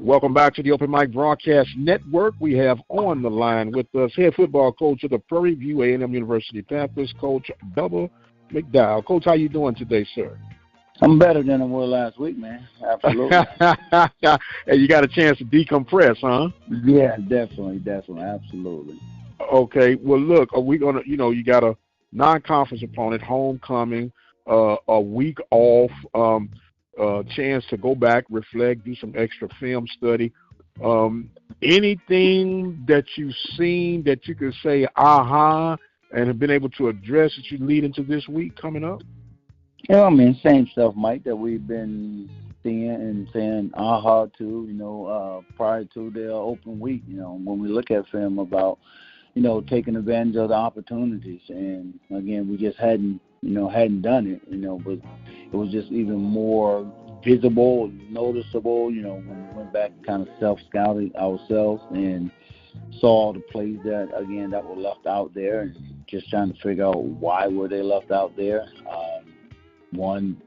Welcome back to the Open Mic Broadcast Network. We have on the line with us head football coach of the Prairie View A&M University Panthers, Coach Bubba Mcdowell. Coach, how you doing today, sir? I'm better than I was last week, man. Absolutely. And you got a chance to decompress, huh? Yeah, definitely, absolutely. Okay. Well, look, are we gonna? You got a non-conference opponent, homecoming, a week off. Chance to go back, reflect, do some extra film study. Anything that you've seen that you could say, aha, and have been able to address as you lead into this week coming up? Yeah, I mean, same stuff, Mike, that we've been seeing and saying aha to, prior to the open week, when we look at film about, taking advantage of the opportunities. And, again, we just hadn't done it, but it was just even more visible, noticeable, when we went back and kind of self-scouted ourselves and saw the plays that were left out there and just trying to figure out why were they left out there. One,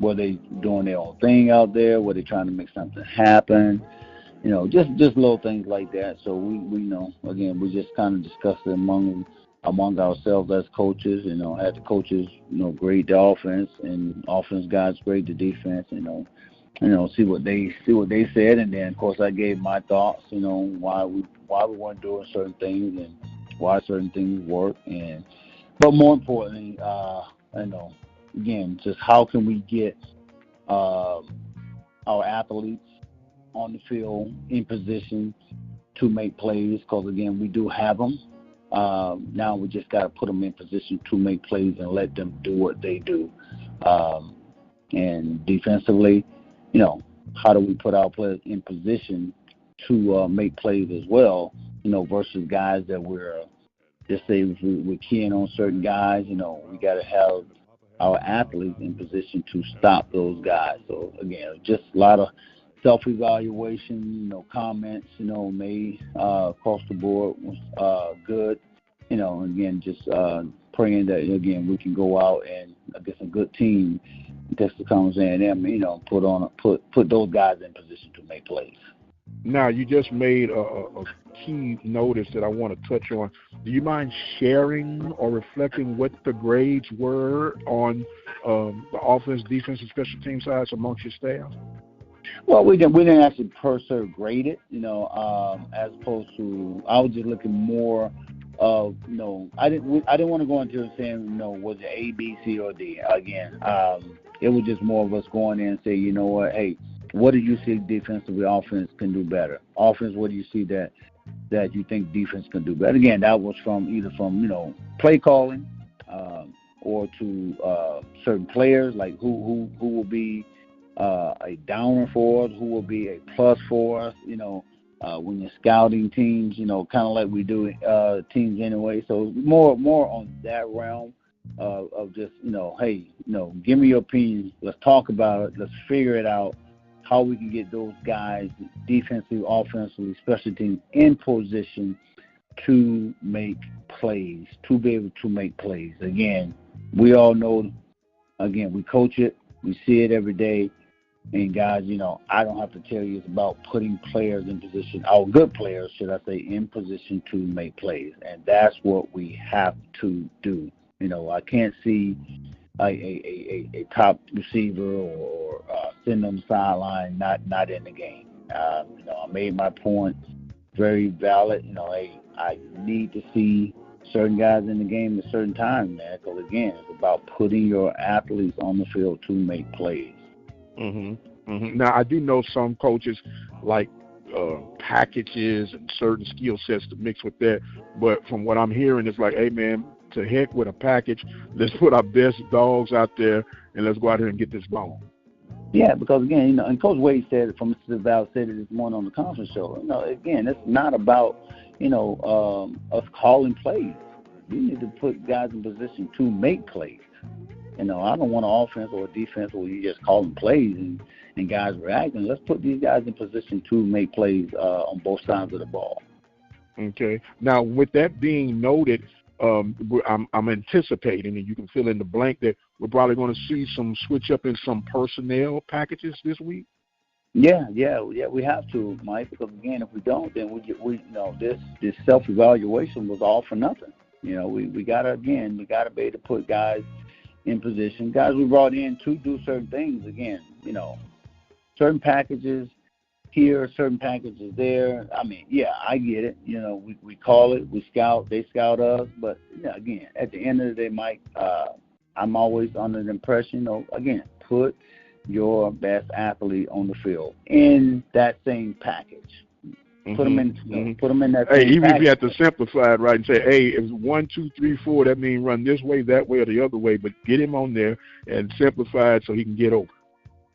were they doing their own thing out there? Were they trying to make something happen? Just little things like that. So we know, again, we just kind of discussed it among ourselves as coaches, had the coaches, grade the offense, and offense guys grade the defense, see what they said, and then of course I gave my thoughts, why we weren't doing certain things and why certain things work, but more importantly, again, just how can we get our athletes on the field in position to make plays, because again, we do have them. Now we just got to put them in position to make plays and let them do what they do. And defensively, how do we put our players in position to make plays as well, versus guys that we're, just say we're keying on certain guys, we got to have our athletes in position to stop those guys. So, again, just a lot of self-evaluation, comments, made across the board was good. Again, just praying that, again, we can go out and get a good team against the Commerce A&M, put those guys in position to make plays. Now, you just made a key notice that I want to touch on. Do you mind sharing or reflecting what the grades were on the offense, defense, and special team sides amongst your staff? Well, we didn't actually per se grade it, as opposed to, I was just looking more of, I didn't want to go into it saying, was it A, B, C, or D. Again, it was just more of us going in and say, you know what, hey, what do you see defensively offense can do better? Offense, what do you see that you think defense can do better? Again, that was either from play calling, or to certain players, like who will be a downer for us, who will be a plus for us, when you're scouting teams, kind of like we do teams anyway. So more on that realm of just, hey, give me your opinion. Let's talk about it. Let's figure it out, how we can get those guys defensively, offensively, special teams in position to make plays, to be able to make plays. Again, we all know, we coach it. We see it every day. And guys, I don't have to tell you, it's about putting players in position, our good players, should I say, in position to make plays. And that's what we have to do. I can't see a top receiver or sitting on the sideline not in the game. I made my point very valid. I need to see certain guys in the game at certain times, man, because, again, it's about putting your athletes on the field to make plays. Mm-hmm. Mm-hmm. Now, I do know some coaches like packages and certain skill sets to mix with that, but from what I'm hearing, it's like, hey, man, to heck with a package. Let's put our best dogs out there, and let's go out here and get this ball. Yeah, because, again, and Coach Wade said it, from Mr. Val said it this morning on the conference show, again, it's not about, us calling plays. We need to put guys in position to make plays. I don't want an offense or a defense where you just call them plays and guys reacting. Let's put these guys in position to make plays on both sides of the ball. Okay. Now, with that being noted, I'm anticipating, and you can fill in the blank, that we're probably going to see some switch up in some personnel packages this week. Yeah, we have to, Mike, because again, if we don't, then we this self-evaluation was all for nothing. We gotta be able to put guys in position. Guys we brought in to do certain things. Again, certain packages here, certain packages there. I mean, yeah, I get it. We call it, we scout, they scout us. But again, at the end of the day, Mike, I'm always under the impression, again, put your best athlete on the field in that same package. Put them in. Put them in that. Hey, same even package. if you have to simplify it, right, and say, hey, if it's 1, 2, 3, 4, that means run this way, that way, or the other way. But get him on there and simplify it so he can get over.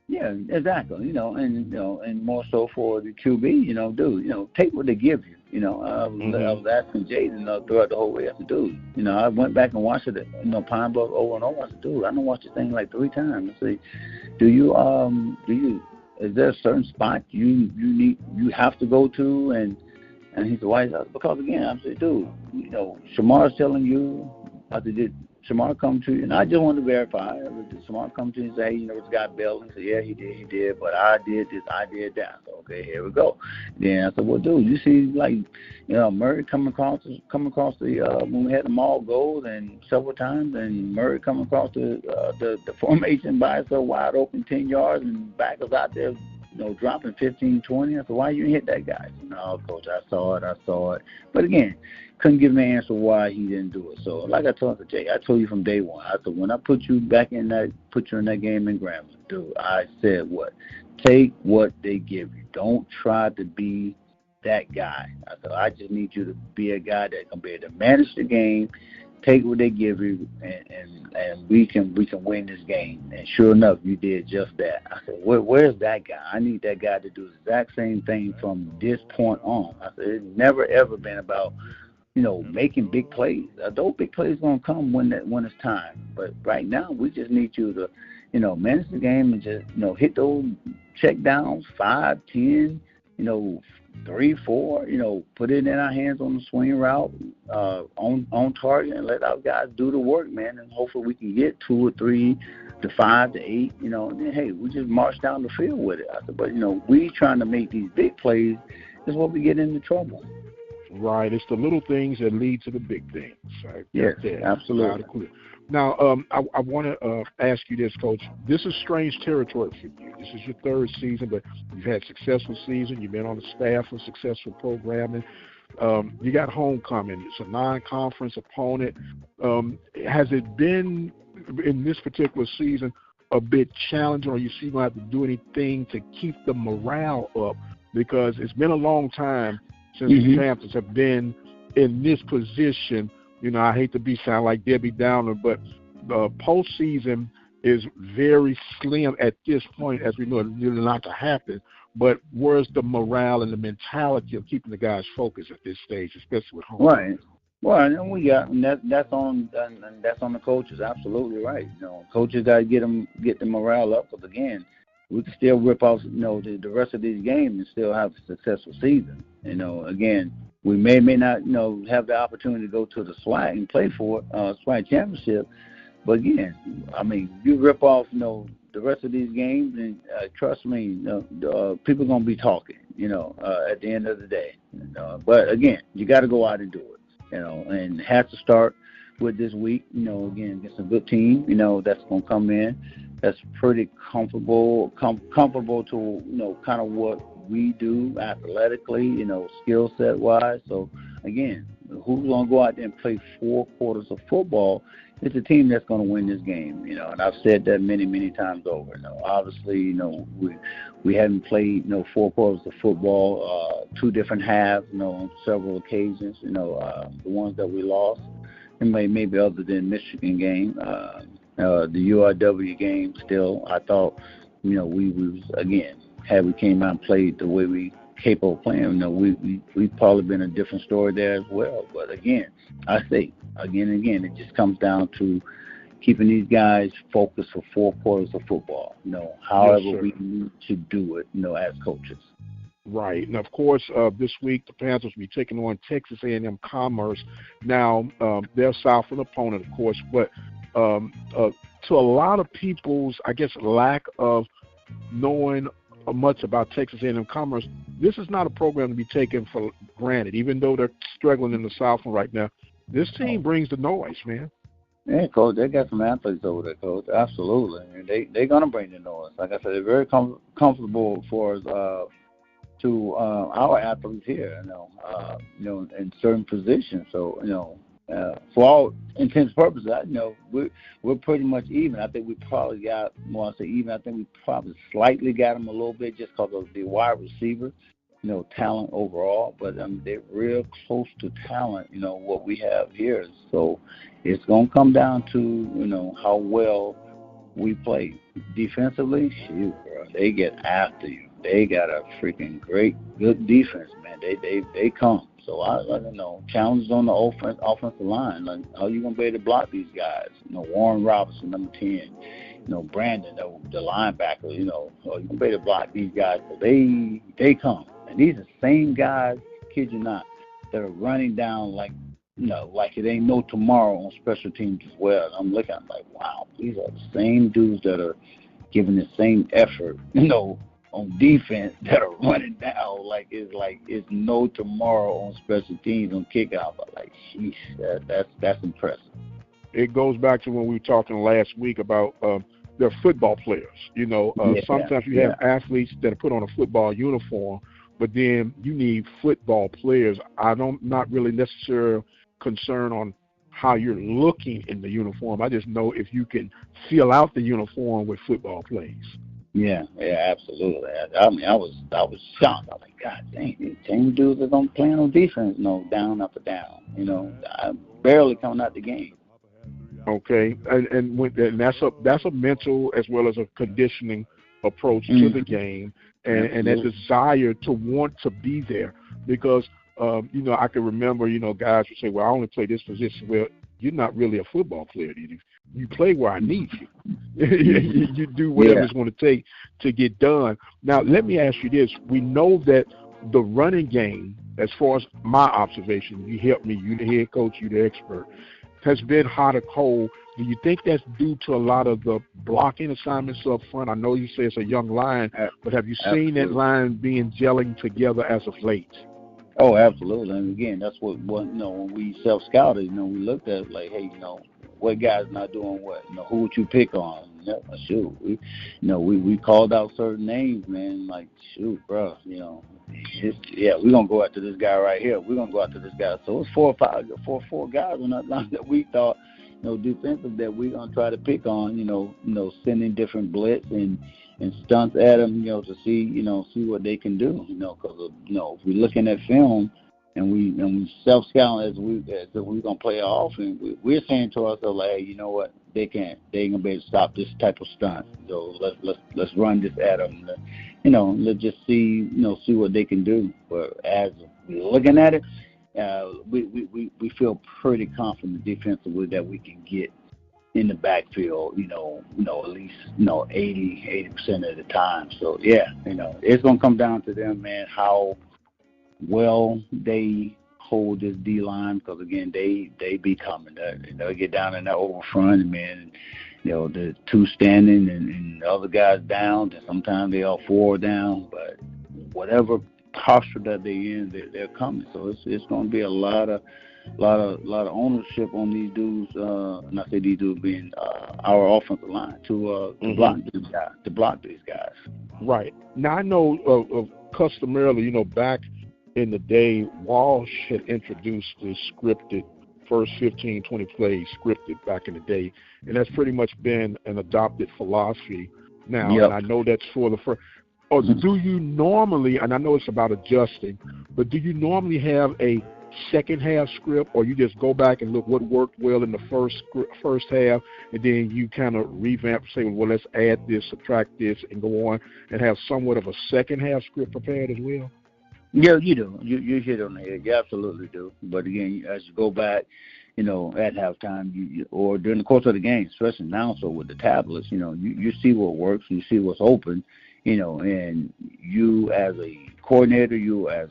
Yeah, exactly. And more so for the QB, take what they give you. I was asking Jaden throughout the whole way. I said, dude, I went back and watched it. Pine Bluff over and over. I said, dude, I done watched the thing like 3 times. I said, is there a certain spot you have to go to? And he said, why? Because again, I said, dude, Shamar's telling you. I said, did Shamar come to you? And I just wanted to verify. Did Shamar come to you and say, hey, this guy Bill? He said, yeah, he did, but I did this, I did that. So, okay, here we go. Then I said, well, dude, you see, Murray coming across the when we had the mall goals and several times, and Murray coming across the formation by himself wide open 10 yards, and back us out there, dropping 15, 20. I said, why you hit that guy? Said, no, Coach, I saw it. But again, couldn't give me an answer why he didn't do it. So, like I told Jay, I told you from day one. I said, when I put you in that game in Grambling, dude, I said what? Take what they give you. Don't try to be that guy. I said, I just need you to be a guy that can be able to manage the game, take what they give you, and we can win this game. And sure enough, you did just that. I said, where's that guy? I need that guy to do the exact same thing from this point on. I said, it's never ever been about making big plays. Those big plays gonna come when it's time. But right now, we just need you to, manage the game and just, hit those check downs, 5, 10, 3, 4. Put it in our hands on the swing route, on target, and let our guys do the work, man. And hopefully we can get 2 or 3 to 5 to 8. And then hey, we just march down the field with it. I said, but we trying to make these big plays is what we get into trouble. Right, it's the little things that lead to the big things. Right? Yes, absolutely. Now, I want to ask you this, Coach. This is strange territory for you. This is your 3rd season, but you've had successful season. You've been on the staff of successful programming. You got homecoming. It's a non-conference opponent. Has it been, in this particular season, a bit challenging, or you see you don't have to do anything to keep the morale up? Because it's been a long time since the Panthers have been in this position. I hate to sound like Debbie Downer, but the postseason is very slim at this point, as we know it's really not to happen. But where's the morale and the mentality of keeping the guys focused at this stage, especially with home? Right. Well, and that's on the coaches. Absolutely right. Coaches got to get the morale up. Because again, we can still rip off the rest of these games and still have a successful season. Again, we may not have the opportunity to go to the SWAC and play for SWAC championship, but again, I mean, you rip off the rest of these games, and trust me, people are gonna be talking. At the end of the day. But again, you got to go out and do it. And have to start with this week. Again, against a good team. That's gonna come in. That's pretty comfortable to kind of what we do athletically, skill set wise. So again, who's gonna go out there and play 4 quarters of football? It's a team that's gonna win this game. And I've said that many times over. Obviously, we haven't played 4 quarters of football, 2 different halves, on several occasions. The ones that we lost, and maybe other than Michigan game. The URW game, still, I thought, we was, again, had we came out and played the way we capable of playing, we've probably been a different story there as well. But again, I say, again and again, it just comes down to keeping these guys focused for 4 quarters of football, however we need to do it, as coaches. Right. And, of course, this week the Panthers will be taking on Texas A&M Commerce. Now, they're a Southland opponent, of course, but to a lot of people's, I guess, lack of knowing much about Texas A&M Commerce, this is not a program to be taken for granted. Even though they're struggling in the South right now, this team brings the noise, man. Yeah, Coach, they got some athletes over there, Coach. Absolutely, and they're gonna bring the noise. Like I said, they're very comfortable for us to our athletes here. In certain positions. So for all intents and purposes, we're pretty much even. I think we probably got more. I say even. I think we probably slightly got them a little bit just because of the wide receiver, talent overall. But they're real close to talent. What we have here. So it's gonna come down to how well we play defensively. Shoot, bro, they get after you. They got a freaking good defense, man. They come. So I don't know. Challenges on the offensive line. Like, how you gonna be able to block these guys? Warren Robinson, number 10. Brandon, the linebacker. You gonna be able to block these guys. So they come, and these are the same guys. Kid you not, that are running down like it ain't no tomorrow on special teams as well. I'm looking at like, wow, these are the same dudes that are giving the same effort, on defense that are running down like it's no tomorrow on special teams on kickoff. But like, sheesh, that's impressive. It goes back to when we were talking last week about their football players. Sometimes you have athletes that are put on a football uniform, but then you need football players. Not really necessarily concerned on how you're looking in the uniform. I just know if you can fill out the uniform with football plays. Yeah, absolutely. I was shocked. I was like, God dang, these same dudes are gonna play on defense, down after down. I'm barely coming out the game. Okay, and that's a mental as well as a conditioning approach to the game, and that desire to want to be there. Because I can remember, guys would say, well, I only play this position. Well, you're not really a football player, do you? You play where I need you. You do whatever it's going to take to get done. Now, let me ask you this. We know that the running game, as far as my observation, you help me, you the head coach, you the expert, has been hot or cold. Do you think that's due to a lot of the blocking assignments up front? I know you say it's a young line, but have you seen that line being gelling together as of late? Oh, absolutely. And again, that's what when we self-scouted, we looked at like, hey, what guys not doing what? Who would you pick on? Shoot, we called out certain names, man. Like, shoot, bro, we're gonna go after this guy right here. We're gonna go after this guy. So it's four guys on that line that we thought, defensive that we're gonna try to pick on. Sending different blitz and stunts at them, to see what they can do. Because if we're looking at film. And we self-scout as we're gonna play offense. We're saying to ourselves, like, hey, you know what? They ain't gonna be able to stop this type of stunt. So let's run this at them. Let's just see what they can do. But as we're looking at it, we feel pretty confident defensively that we can get in the backfield. At least 80% of the time. So it's gonna come down to them, man. How well they hold this D-line, because, again, they be coming. They'll get down in that over front, man. The two standing and the other guys down, and sometimes they all four down. But whatever posture that they're in, they're coming. So it's going to be a lot of ownership on these dudes. And I say these dudes being our offensive line to block these guys. Right. Now I know customarily, back in the day, Walsh had introduced the scripted first 15, 20 plays scripted back in the day, and that's pretty much been an adopted philosophy now. Yep. And I know that's for the first. Or do you normally, and I know it's about adjusting, but do you normally have a second half script, or you just go back and look what worked well in the first half, and then you kind of revamp, say, well, let's add this, subtract this, and go on and have somewhat of a second half script prepared as well? Yeah, you do. You hit on the head. You absolutely do. But again, as you go back, at halftime, or during the course of the game, especially now, so with the tablets, you see what works, you see what's open, and you as a coordinator, you as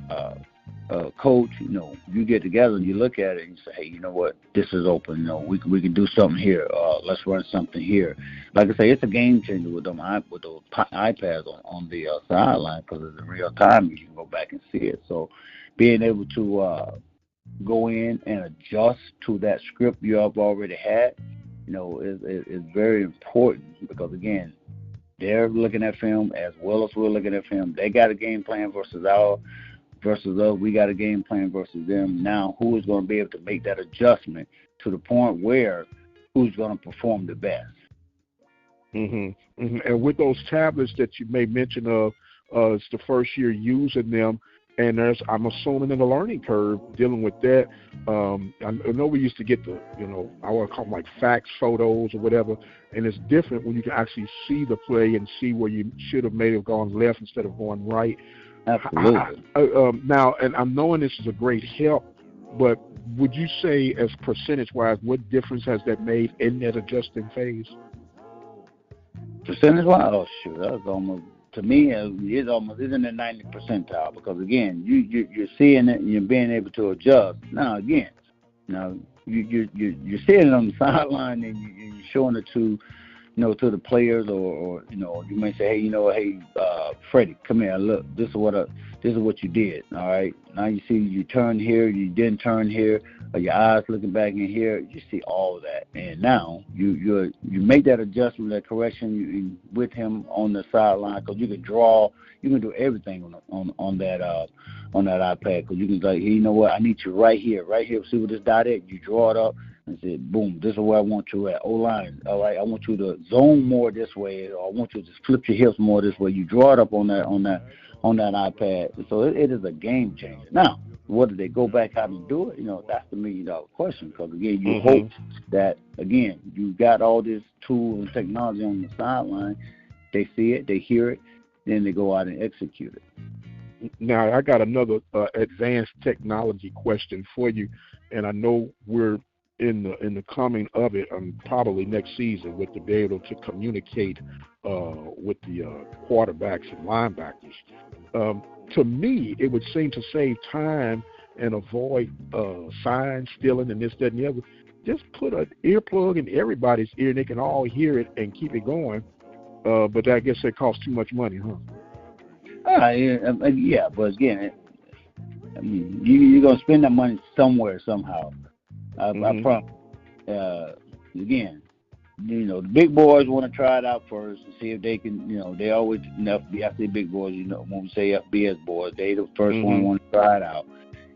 a coach, you get together and you look at it and say, hey, you know what, this is open. We can do something here. Let's run something here. Like I say, it's a game changer with those iPads on the sideline because it's in real time. You can go back and see it. So being able to go in and adjust to that script you have already had, is very important because, again, they're looking at film as well as we're looking at film. They got a game plan versus us. We got a game plan versus them. Now, who is going to be able to make that adjustment to the point where who's going to perform the best? Mm-hmm. Mm-hmm. And with those tablets that you may mention of, it's the first year using them, and I'm assuming in the learning curve dealing with that. I know we used to get the, I want to call them like fax photos or whatever, and it's different when you can actually see the play and see where you should have maybe gone left instead of going right. Absolutely. Now, and I'm knowing this is a great help, but would you say, as percentage-wise, what difference has that made in that adjusting phase? Percentage-wise, oh shoot, that's almost, to me, it's almost in the 90th percentile because, again, you're seeing it and you're being able to adjust. Now, again, you're seeing it on the sideline and you're showing it to the players, or you may say, hey, Freddie, come here, look, this is what you did. All right, now you see you turn here, you didn't turn here, or your eyes looking back in here, you see all of that, and now you make that adjustment, that correction with him on the sideline, because you can draw, you can do everything on that iPad, because you can say, hey, you know what, I need you right here, see what this dot is, you draw it up and say, boom, this is where I want you at, O-line, all right, I want you to zone more this way, or I want you to just flip your hips more this way. You draw it up on that iPad. So it is a game changer. Now, whether they go back out and do it, that's the $1 million question. Because, again, you hope that, again, you got all this tool and technology on the sideline. They see it, they hear it, then they go out and execute it. Now, I got another advanced technology question for you, and I know we're in the coming of it, probably next season, with to be able to communicate with the quarterbacks and linebackers. To me, it would seem to save time and avoid sign stealing and this, that, and the other. Just put an earplug in everybody's ear, and they can all hear it and keep it going. But I guess it costs too much money, huh? Yeah, but again, you're going to spend that money somewhere, somehow. I promise. Again, the big boys want to try it out first and see if they can, they always, I say big boys, when we say FBS boys, they the first one want to try it out.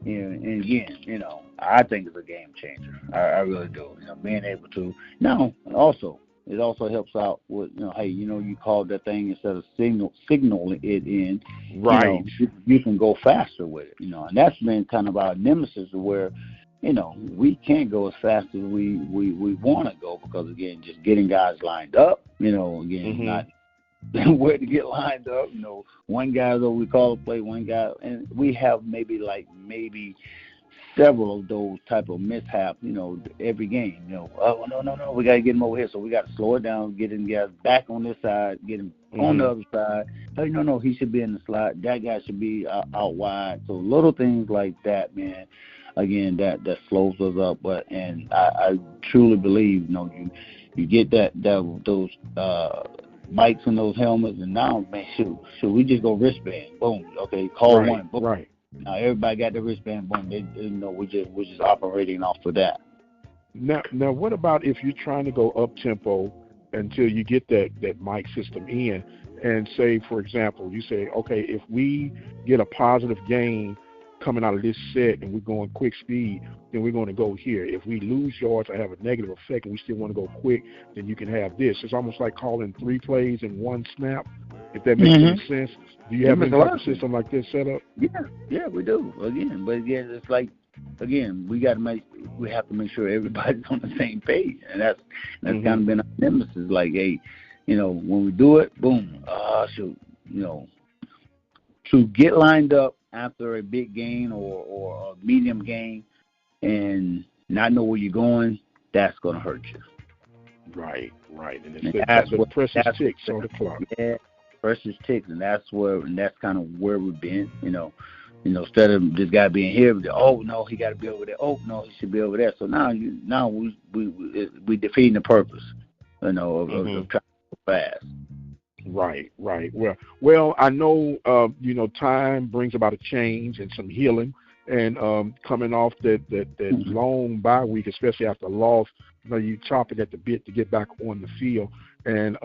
And again, I think it's a game changer. I really do. Being able to. Now, also, it also helps out with, hey, you called that thing instead of signaling it in. Right. You can go faster with it, and that's been kind of our nemesis where, we can't go as fast as we want to go because, again, just getting guys lined up, not where to get lined up. One guy, though, we call a play, one guy, and we have maybe several of those type of mishaps, every game. Oh, no, we got to get him over here, so we got to slow it down, get him guys back on this side, get him on the other side. Oh, no, he should be in the slot. That guy should be out wide. So little things like that, man. Again, that slows us up, and I truly believe, you get those mics and those helmets, and now, man, shoot, we just go wristband, boom, okay, call one, boom. Right. Now everybody got the wristband, boom. We're just operating off of that. Now, what about if you're trying to go up tempo until you get that mic system in, and say, for example, you say, okay, if we get a positive gain coming out of this set and we're going quick speed, then we're going to go here. If we lose yards or have a negative effect and we still want to go quick, then you can have this. It's almost like calling 3 plays in one snap, if that makes any sense. Do you have a system like this set up? Yeah, we do. Again, it's like, we have to make sure everybody's on the same page, and that's kind of been our nemesis. Like, hey, when we do it, boom, to get lined up after a big gain or a medium gain and not know where you're going, that's going to hurt you. Right. And it's the precious ticks on the clock. Yeah, precious ticks, and that's kind of where we've been. instead of this guy being here, oh no, he got to be over there. Oh no, he should be over there. So now we defeating the purpose, of trying to go fast. Right. Well, I know, time brings about a change and some healing, and coming off that long bye week, especially after a loss, you chopping at the bit to get back on the field. And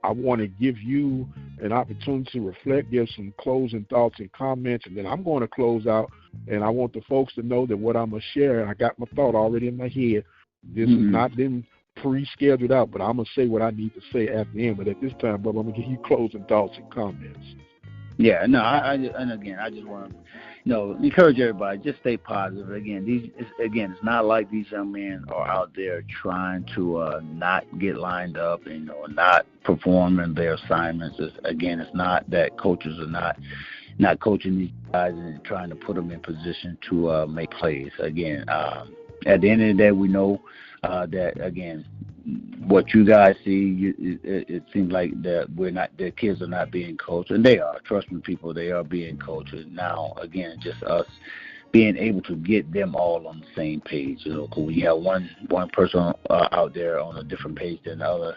I want to give you an opportunity to reflect, give some closing thoughts and comments, and then I'm going to close out. And I want the folks to know that what I'm going to share, I got my thought already in my head. This has not been pre-scheduled out, but I'm going to say what I need to say at the end. But at this time, Bubba, I'm going to give you closing thoughts and comments. Yeah, no, I just want to, encourage everybody, just stay positive. Again, it's not like these young men are out there trying to not get lined up and not performing their assignments. It's not that coaches are not coaching these guys and trying to put them in position to make plays. Again, at the end of the day, we know that, again, what you guys see, it seems like that the kids are not being coached, and they are. Trust me, people, they are being coached. Now, again, just us being able to get them all on the same page. Because when you have one person out there on a different page than the other,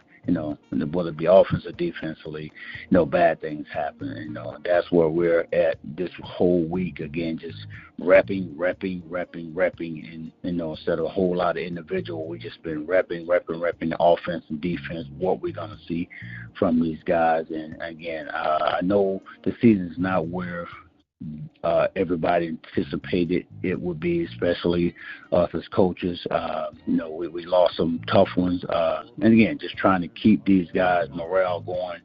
whether it be offense or defensively, bad things happen. And that's where we're at this whole week. Again, just repping, and instead of a whole lot of individual, we just been repping the offense and defense, what we're gonna see from these guys. And again, I know the season's not where everybody anticipated it would be, especially us as coaches. We lost some tough ones, and again, just trying to keep these guys' morale going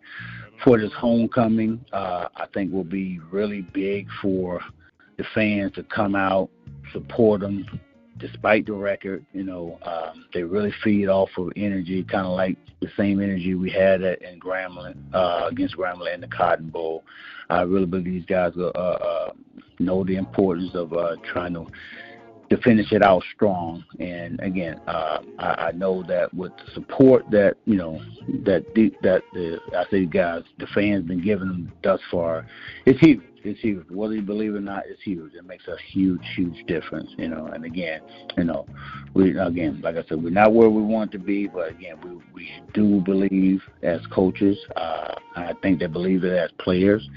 for this homecoming. I think will be really big for the fans to come out, support them, despite the record. They really feed off of energy, kind of like the same energy we had in Grambling, against Grambling in the Cotton Bowl. I really believe these guys know the importance of trying to finish it out strong. And again, I know that with the support that the fans been giving them thus far, it's huge. It's huge. Whether you believe it or not, it's huge. It makes a huge difference. And again, like I said, we're not where we want to be, but again, we do believe as coaches. I think they believe it as players,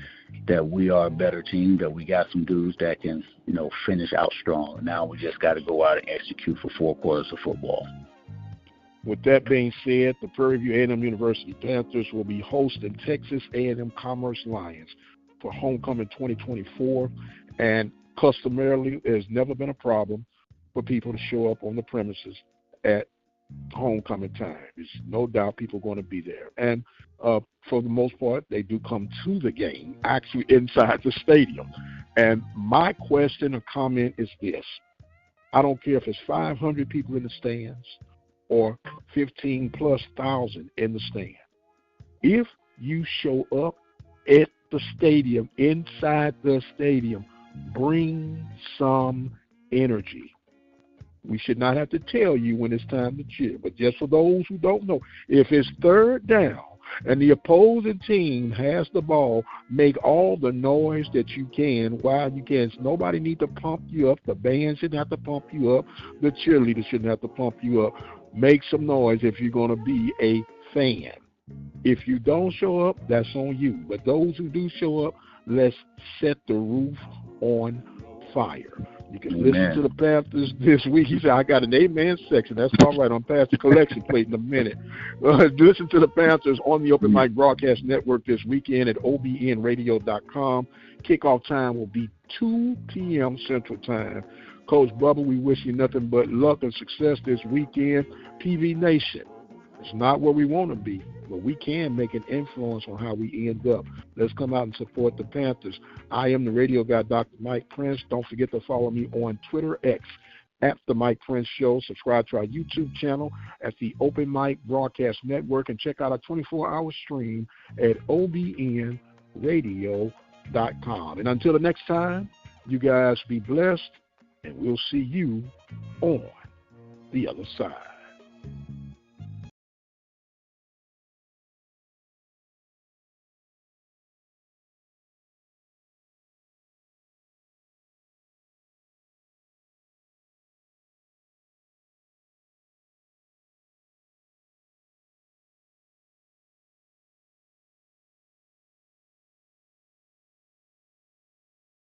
that we are a better team, that we got some dudes that can, finish out strong. Now we just got to go out and execute for 4 quarters of football. With that being said, the Prairie View A&M University Panthers will be hosting Texas A&M Commerce Lions for homecoming 2024, and customarily, there's never been a problem for people to show up on the premises at homecoming time. There's no doubt people are going to be there. And for the most part, they do come to the game, actually inside the stadium. And my question or comment is this. I don't care if it's 500 people in the stands or 15,000+ in the stand. If you show up at the stadium, inside the stadium, bring some energy. We should not have to tell you when it's time to cheer, but just for those who don't know, if it's third down and the opposing team has the ball, make all the noise that you can while you can. Nobody need to pump you up. The band shouldn't have to pump you up. The cheerleaders shouldn't have to pump you up. Make some noise if you're going to be a fan. If you don't show up, that's on you. But those who do show up, let's set the roof on fire. You can listen to the Panthers this week. He said, I got an amen section. That's all right. I'm past the collection plate in a minute. Listen to the Panthers on the Open Mic Broadcast Network this weekend at obnradio.com. Kickoff time will be 2 p.m. Central Time. Coach Bubba, we wish you nothing but luck and success this weekend. PV Nation, it's not where we want to be, but we can make an influence on how we end up. Let's come out and support the Panthers. I am the radio guy, Dr. Mike Prince. Don't forget to follow me on Twitter, X, at The Mike Prince Show. Subscribe to our YouTube channel at the Open Mic Broadcast Network, and check out our 24-hour stream at obnradio.com. And until the next time, you guys be blessed, and we'll see you on the other side.